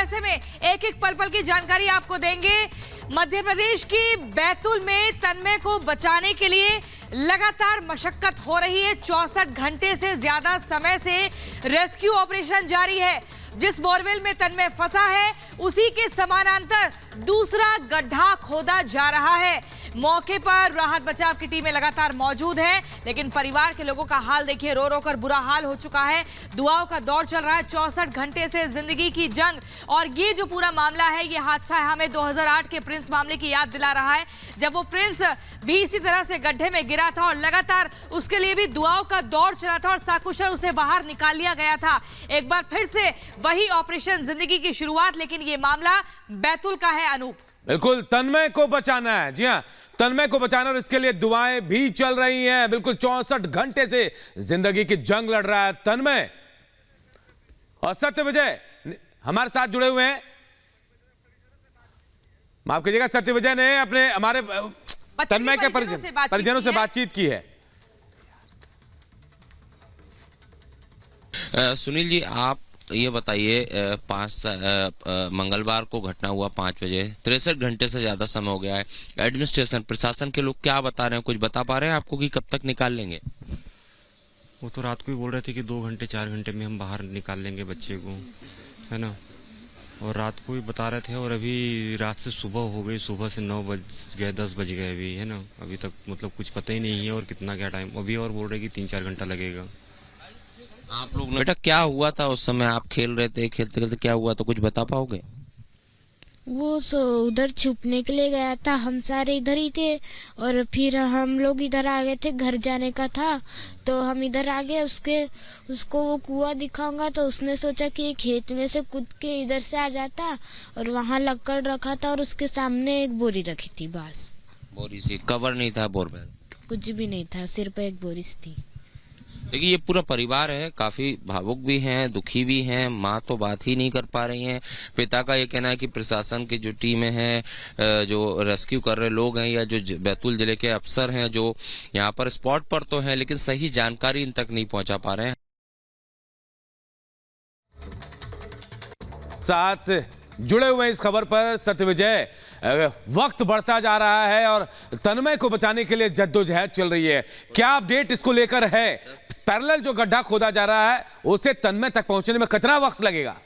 ऐसे में एक एक पल पल की जानकारी आपको देंगे। मध्य प्रदेश की बैतूल में तन्मय को बचाने के लिए लगातार मशक्कत हो रही है। 64 घंटे से ज्यादा समय से रेस्क्यू ऑपरेशन जारी है। जिस बोरवेल में तन्मय फंसा है उसी के समानांतर दूसरा गड्ढा खोदा जा रहा है। मौके पर राहत बचाव की टीमें लगातार मौजूद हैं, लेकिन परिवार के लोगों का हाल देखिए, रो रो कर बुरा हाल हो चुका है। दुआओं का दौर चल रहा है। 64 घंटे से जिंदगी की जंग, और ये जो पूरा मामला है, ये हादसा हमें 2008 के प्रिंस मामले की याद दिला रहा है, जब वो प्रिंस भी इसी तरह से गड्ढे में गिरा था और लगातार उसके लिए भी दुआओं का दौर चला था और साकुशल उसे बाहर निकाल लिया गया था। एक बार फिर से वही ऑपरेशन जिंदगी की शुरुआत, लेकिन ये मामला बैतूल का है। अनूप, बिल्कुल तन्मय को बचाना है। जी हां, तन्मय को बचाना, और इसके लिए दुआएं भी चल रही हैं। बिल्कुल 64 घंटे से जिंदगी की जंग लड़ रहा है तन्मय। और सत्य विजय हमारे साथ जुड़े हुए हैं। माफ कीजिएगा, सत्य विजय ने अपने हमारे तन्मय के परिजनों से बातचीत की है। सुनील जी, आप ये बताइए, मंगलवार को घटना हुआ 5 बजे, 63 घंटे से ज्यादा समय हो गया है। एडमिनिस्ट्रेशन, प्रशासन के लोग क्या बता रहे हैं? कुछ बता पा रहे हैं आपको कि कब तक निकाल लेंगे? वो तो रात को ही बोल रहे थे कि 2 घंटे 4 घंटे में हम बाहर निकाल लेंगे बच्चे को, है ना। और रात को भी बता रहे थे, और अभी रात से सुबह हो गई, सुबह से 9 बज गए, 10 बज गए अभी, है ना। अभी तक मतलब कुछ पता ही नहीं है और कितना क्या टाइम, अभी और बोल रहे कि 3-4 घंटा लगेगा। आप लोग बेटा, क्या हुआ था उस समय? आप खेल रहे थे, खेलते खेलते क्या हुआ, तो कुछ बता पाओगे? वो उधर छुपने के लिए गया था, हम सारे इधर ही थे, और फिर हम लोग इधर आ गए थे, घर जाने का था तो हम इधर आ गए। उसको वो कुआं दिखाऊंगा तो उसने सोचा कि खेत में से कूद के इधर से आ जाता, और वहाँ लक्कड़ रखा था और उसके सामने एक बोरी रखी थी, बस। बोरी सी? कवर नहीं था बोरवेल? कुछ भी नहीं था, सिर पे एक बोरी थी। देखिए, ये पूरा परिवार है, काफी भावुक भी हैं, दुखी भी हैं। माँ तो बात ही नहीं कर पा रही हैं। पिता का ये कहना है कि प्रशासन की जो टीमें हैं, जो रेस्क्यू कर रहे लोग हैं, या जो बैतूल जिले के अफसर हैं जो यहाँ पर स्पॉट पर तो हैं, लेकिन सही जानकारी इन तक नहीं पहुंचा पा रहे हैं। साथ जुड़े हुए इस खबर पर सत्य विजय। वक्त बढ़ता जा रहा है और तन्मय को बचाने के लिए जद्दोजहद चल रही है। क्या अपडेट इसको लेकर है? पैरेलल जो गड्ढा खोदा जा रहा है उसे तन्मय तक पहुंचने में कितना वक्त लगेगा?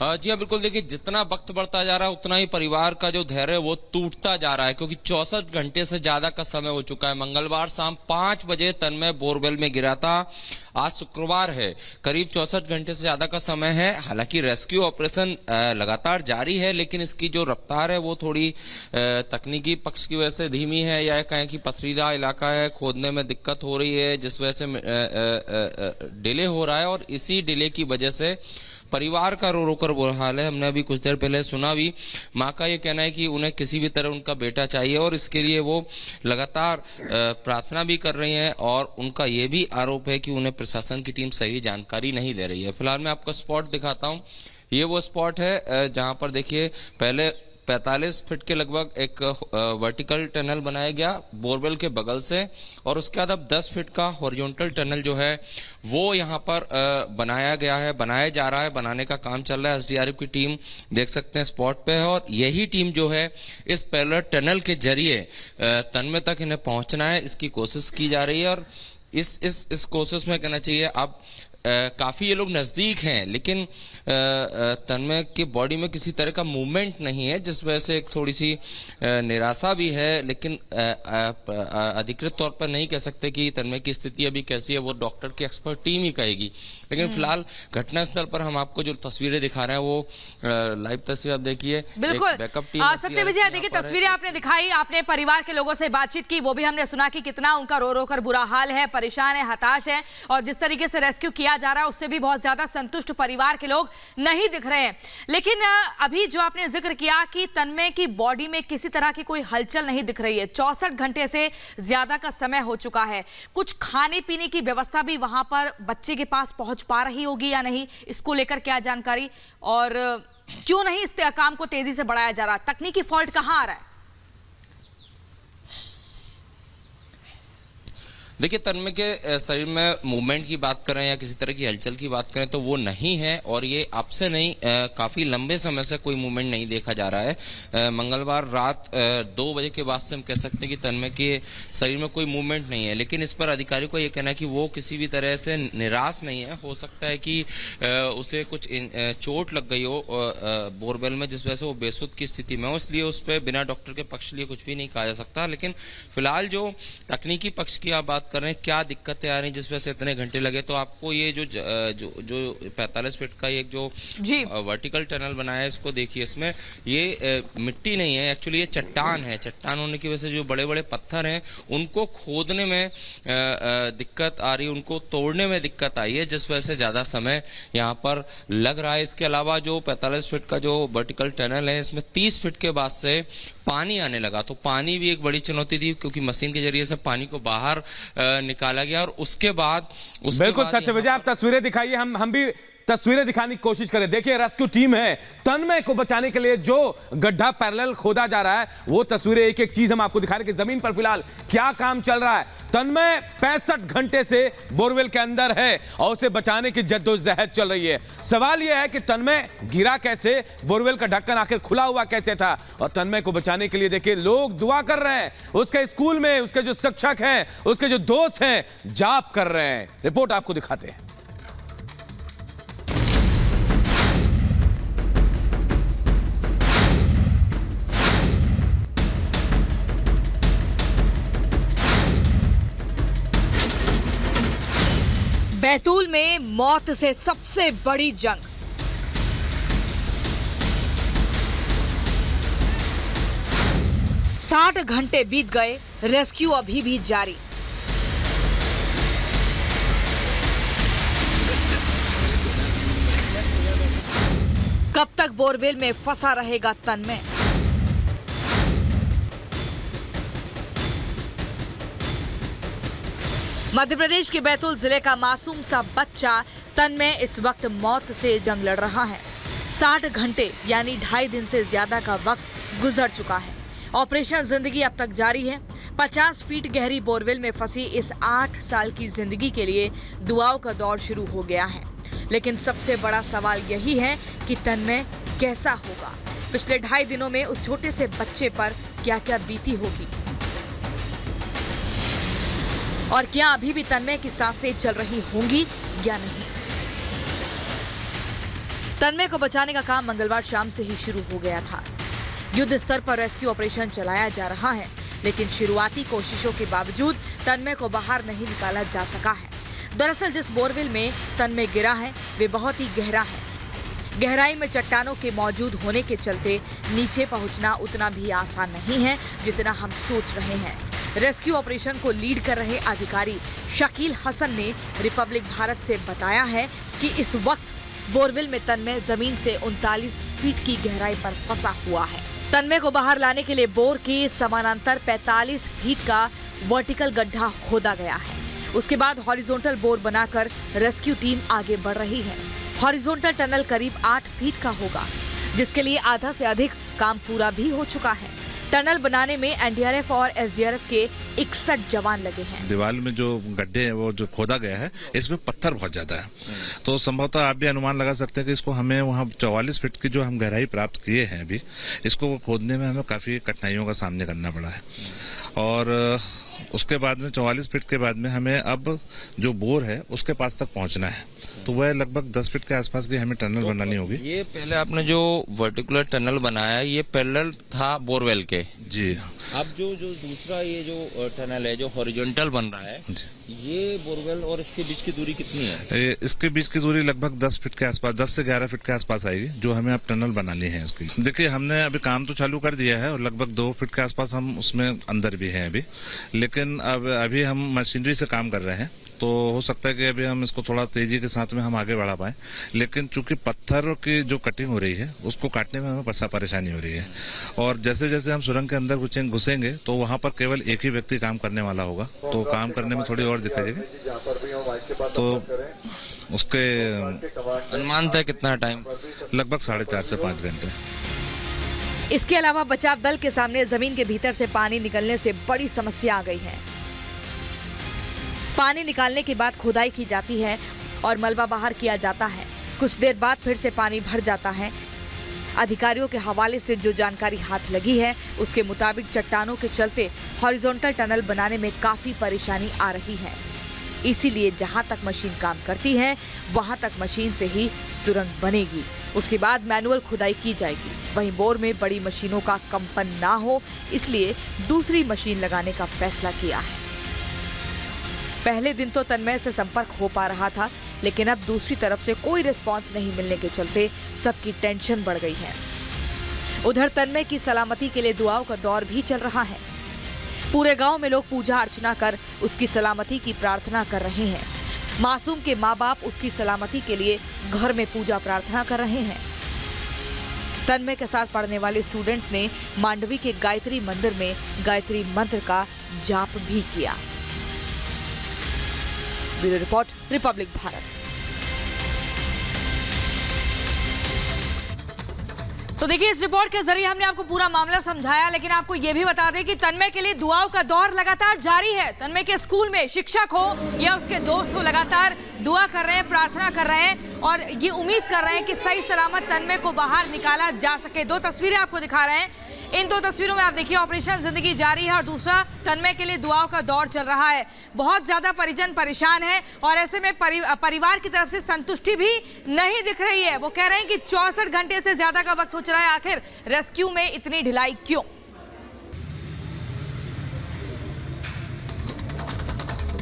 जी हाँ, बिल्कुल। देखिए, जितना वक्त बढ़ता जा रहा है उतना ही परिवार का जो धैर्य है वो टूटता जा रहा है, क्योंकि 64 घंटे से ज्यादा का समय हो चुका है। मंगलवार शाम 5 बजे तन्मय बोरवेल में गिरा था। आज शुक्रवार है, करीब 64 घंटे से ज्यादा का समय है। हालांकि रेस्क्यू ऑपरेशन लगातार जारी है, लेकिन इसकी जो रफ्तार है वो थोड़ी तकनीकी पक्ष की वजह से धीमी है, या कहें कि पथरीला इलाका है, खोदने में दिक्कत हो रही है, जिस वजह से डिले हो रहा है। और इसी डिले की वजह से परिवार का रो रो कर बुरा हाल है। हमने अभी कुछ देर पहले सुना भी, माँ का ये कहना है कि उन्हें किसी भी तरह उनका बेटा चाहिए, और इसके लिए वो लगातार प्रार्थना भी कर रही हैं। और उनका ये भी आरोप है कि उन्हें प्रशासन की टीम सही जानकारी नहीं दे रही है। फिलहाल मैं आपको स्पॉट दिखाता हूँ। ये वो स्पॉट है जहाँ पर देखिए, पहले 45 फीट के लगभग एक वर्टिकल टनल बनाया गया बोरवेल के बगल से, और उसके बाद अब 10 फीट का हॉरिजॉन्टल टनल जो है वो यहाँ पर बनाया गया है, बनाया जा रहा है, बनाने का काम चल रहा है। एसडीआरएफ की टीम देख सकते हैं स्पॉट पे है, और यही टीम जो है इस पैरेलल टनल के जरिए तन्मय तक इन्हें पहुंचना है, इसकी कोशिश की जा रही है। और इस कोशिश में कहना चाहिए अब काफी ये लोग नजदीक हैं, लेकिन तन्मय की बॉडी में किसी तरह का मूवमेंट नहीं है, जिस वजह से एक थोड़ी सी निराशा भी है। लेकिन अधिकृत तौर पर नहीं कह सकते कि तन्मय की स्थिति अभी कैसी है, वो डॉक्टर की एक्सपर्ट टीम ही कहेगी। लेकिन फिलहाल घटनास्थल पर हम आपको जो तस्वीरें दिखा रहे हैं वो लाइव तस्वीर आप देखिए। बिल्कुल बैकअप टीम सत्य विजय, देखिए तस्वीरें आपने दिखाई, आपने परिवार के लोगों से बातचीत की, वो भी हमने सुना कि कितना उनका रो रो कर बुरा हाल है, परेशान है, हताश है, और जिस तरीके से रेस्क्यू किया जा रहा है उससे भी बहुत ज्यादा संतुष्ट परिवार के लोग नहीं दिख रहे हैं। लेकिन अभी जो आपने जिक्र किया कि तन्मय की बॉडी में किसी तरह की कोई हलचल नहीं दिख रही है, 64 घंटे से ज्यादा का समय हो चुका है, कुछ खाने पीने की व्यवस्था भी वहां पर बच्चे के पास पहुंच पा रही होगी या नहीं, इसको लेकर क्या जानकारी, और क्यों नहीं इस काम को तेजी से बढ़ाया जा रहा? तकनीकी फॉल्ट कहां आ रहा है? देखिए, तन्मय के शरीर में मूवमेंट की बात करें या किसी तरह की हलचल की बात करें तो वो नहीं है, और ये अब से नहीं काफी लंबे समय से कोई मूवमेंट नहीं देखा जा रहा है। मंगलवार रात 2 बजे के बाद से हम कह सकते हैं कि तन्मय के शरीर में कोई मूवमेंट नहीं है, लेकिन इस पर अधिकारी को ये कहना है कि वो किसी भी तरह से निराश नहीं है। हो सकता है कि उसे कुछ चोट लग गई हो बोरवेल में, जिस वजह से वो बेसुध की स्थिति में हो, इसलिए उस पर बिना डॉक्टर के पक्ष लिए कुछ भी नहीं कहा जा सकता। लेकिन फिलहाल जो तकनीकी पक्ष की आप बात कर रहे हैं, क्या दिक्कतें आ रही हैं जिस वजह से इतने घंटे लगे, तो आपको ये जो 45 फीट का एक जो वर्टिकल टनल बनाया है, इसको देखिए। इसमें ये मिट्टी नहीं है, एक्चुअली ये चट्टान है। चट्टान होने की वजह से जो बड़े बड़े पत्थर हैं उनको खोदने में दिक्कत आ रही है, उनको तोड़ने में दिक्कत आई है, जिस वजह से ज्यादा समय यहाँ पर लग रहा है। इसके अलावा जो 45 फीट का जो वर्टिकल टनल है, इसमें 30 फीट के बाद से पानी आने लगा, तो पानी भी एक बड़ी चुनौती थी, क्योंकि मशीन के जरिए से पानी को बाहर निकाला गया। और उसके बाद बिल्कुल सत्य विजय, आप तस्वीरें दिखाइए, हम भी तस्वीरें दिखाने की कोशिश करें। देखिए, रेस्क्यू टीम है, तन्मय को बचाने के लिए जो गड्ढा पैरेलल खोदा जा रहा है, वो तस्वीरें एक एक चीज हम आपको दिखा रहे हैं कि जमीन पर फिलहाल क्या काम चल रहा है। तन्मय 65 घंटे से बोरवेल के अंदर है और उसे बचाने की जद्दोजहद चल रही है। सवाल यह है कि तन्मय गिरा कैसे, बोरवेल का ढक्कन आखिर खुला हुआ कैसे था, और तन्मय को बचाने के लिए देखिए लोग दुआ कर रहे हैं, उसके स्कूल में उसके जो शिक्षक हैं, उसके जो दोस्त हैं, जाप कर रहे हैं। रिपोर्ट आपको दिखाते हैं। बैतूल में मौत से सबसे बड़ी जंग। साठ घंटे बीत गए, रेस्क्यू अभी भी जारी। कब तक बोरवेल में फंसा रहेगा तन्मय? मध्य प्रदेश के बैतूल जिले का मासूम सा बच्चा तन्मय इस वक्त मौत से जंग लड़ रहा है। 60 घंटे यानी 2.5 दिन से ज्यादा का वक्त गुजर चुका है। ऑपरेशन जिंदगी अब तक जारी है। 50 फीट गहरी बोरवेल में फंसी इस 8 साल की जिंदगी के लिए दुआओं का दौर शुरू हो गया है। लेकिन सबसे बड़ा सवाल यही है कि तन्मय कैसा होगा। पिछले 2.5 दिनों में उस छोटे से बच्चे पर क्या क्या बीती होगी, और क्या अभी भी तन्मय की सांसें चल रही होंगी या नहीं। तन्मय को बचाने का काम मंगलवार शाम से ही शुरू हो गया था। युद्ध स्तर पर रेस्क्यू ऑपरेशन चलाया जा रहा है, लेकिन शुरुआती कोशिशों के बावजूद तन्मय को बाहर नहीं निकाला जा सका है। दरअसल जिस बोरवेल में तन्मय गिरा है, वे बहुत ही गहरा है। गहराई में चट्टानों के मौजूद होने के चलते नीचे पहुंचना उतना भी आसान नहीं है जितना हम सोच रहे हैं। रेस्क्यू ऑपरेशन को लीड कर रहे अधिकारी शकील हसन ने रिपब्लिक भारत से बताया है कि इस वक्त बोरवेल में तन्मय जमीन से 39 फीट की गहराई पर फंसा हुआ है। तन्मय को बाहर लाने के लिए बोर के समानांतर 45 फीट का वर्टिकल गड्ढा खोदा गया है। उसके बाद हॉरिजॉन्टल बोर बनाकर रेस्क्यू टीम आगे बढ़ रही है। हॉरिजॉन्टल टनल करीब 8 फीट का होगा, जिसके लिए आधा से अधिक काम पूरा भी हो चुका है। टनल बनाने में एनडीआरएफ और एसडीआरएफ के 61 जवान लगे हैं। दीवार में जो गड्ढे हैं वो जो खोदा गया है, इसमें पत्थर बहुत ज्यादा है, तो संभवतः आप भी अनुमान लगा सकते हैं कि इसको हमें वहाँ 44 फीट की जो हम गहराई प्राप्त किए हैं अभी, इसको खोदने में हमें काफी कठिनाइयों का सामना करना पड़ा है। और उसके बाद में 44 फीट के बाद में हमें अब जो बोर है उसके पास तक पहुंचना है, तो वह लगभग 10 फीट के आसपास की हमें टनल बनानी होगी। ये पहले आपने जो वर्टिकुलर टनल बनाया है, ये पैरेलल था बोरवेल के। जी। अब जो दूसरा ये जो टनल है जो हॉरिजॉन्टल बन रहा है, ये बोरवेल और इसके बीच की दूरी कितनी है? इसके बीच की दूरी लगभग 10 फीट के आसपास, 10 से 11 फीट के आसपास आएगी, जो हमें अब टनल बनानी है इसकी। देखिए, हमने अभी काम तो चालू कर दिया है और लगभग 2 फीट के आसपास हम उसमें अंदर भी हैं अभी, लेकिन अब अभी हम मशीनरी से काम कर रहे हैं, तो हो सकता है कि अभी हम इसको थोड़ा तेजी के साथ में हम आगे बढ़ा पाए। लेकिन चूंकि पत्थरों की जो कटिंग हो रही है उसको काटने में हमें परेशानी हो रही है, और जैसे जैसे हम सुरंग के अंदर घुसेंगे तो वहां पर केवल एक ही व्यक्ति काम करने वाला होगा, तो काम करने में थोड़ी और दिक्कत आएगी। तो उसके अनुमान था कितना टाइम? लगभग 4.5 से 5 घंटे। इसके अलावा बचाव दल के सामने जमीन के भीतर से पानी निकलने से बड़ी समस्या आ गई है। पानी निकालने के बाद खुदाई की जाती है और मलबा बाहर किया जाता है। कुछ देर बाद फिर से पानी भर जाता है। अधिकारियों के हवाले से जो जानकारी हाथ लगी है उसके मुताबिक चट्टानों के चलते हॉरिजॉन्टल टनल बनाने में काफी परेशानी आ रही है। इसीलिए जहां तक मशीन काम करती है वहां तक मशीन से ही सुरंग बनेगी। उसके बाद मैनुअल खुदाई की जाएगी। वहीं बोर में बड़ी मशीनों का कंपन ना हो इसलिए दूसरी मशीन लगाने का फैसला किया है। पहले दिन तो तन्मय से संपर्क हो पा रहा था, लेकिन अब दूसरी तरफ से कोई रिस्पांस नहीं मिलने के चलते सबकी टेंशन बढ़ गई है। उधर तन्मय की सलामती के लिए दुआओं का दौर भी चल रहा है। पूरे गांव में लोग पूजा अर्चना कर उसकी सलामती की प्रार्थना कर रहे हैं। मासूम के माँ बाप उसकी सलामती के लिए घर में पूजा प्रार्थना कर रहे हैं। तन्मय के साथ पढ़ने वाले स्टूडेंट्स ने मांडवी के गायत्री मंदिर में गायत्री मंत्र का जाप भी किया। Bureau report, Republic Bharat. तो देखिए, इस रिपोर्ट के जरिए हमने आपको पूरा मामला समझाया, लेकिन आपको यह भी बता दें कि तन्मय के लिए दुआओं का दौर लगातार जारी है। तन्मय के स्कूल में शिक्षक हो या उसके दोस्त हो, लगातार दुआ कर रहे हैं, प्रार्थना कर रहे हैं और ये उम्मीद कर रहे हैं कि सही सलामत तन्मय को बाहर निकाला जा सके। दो तस्वीरें आपको दिखा रहे हैं। इन दो तस्वीरों में आप देखिए ऑपरेशन जिंदगी जारी है और दूसरा तन्मय के लिए दुआओं का दौर चल रहा है। बहुत ज्यादा परिजन परेशान है और ऐसे में परिवार की तरफ से संतुष्टि भी नहीं दिख रही है। वो कह रहे हैं कि 64 घंटे से ज्यादा का वक्त हो चला है, आखिर रेस्क्यू में इतनी ढिलाई क्यों?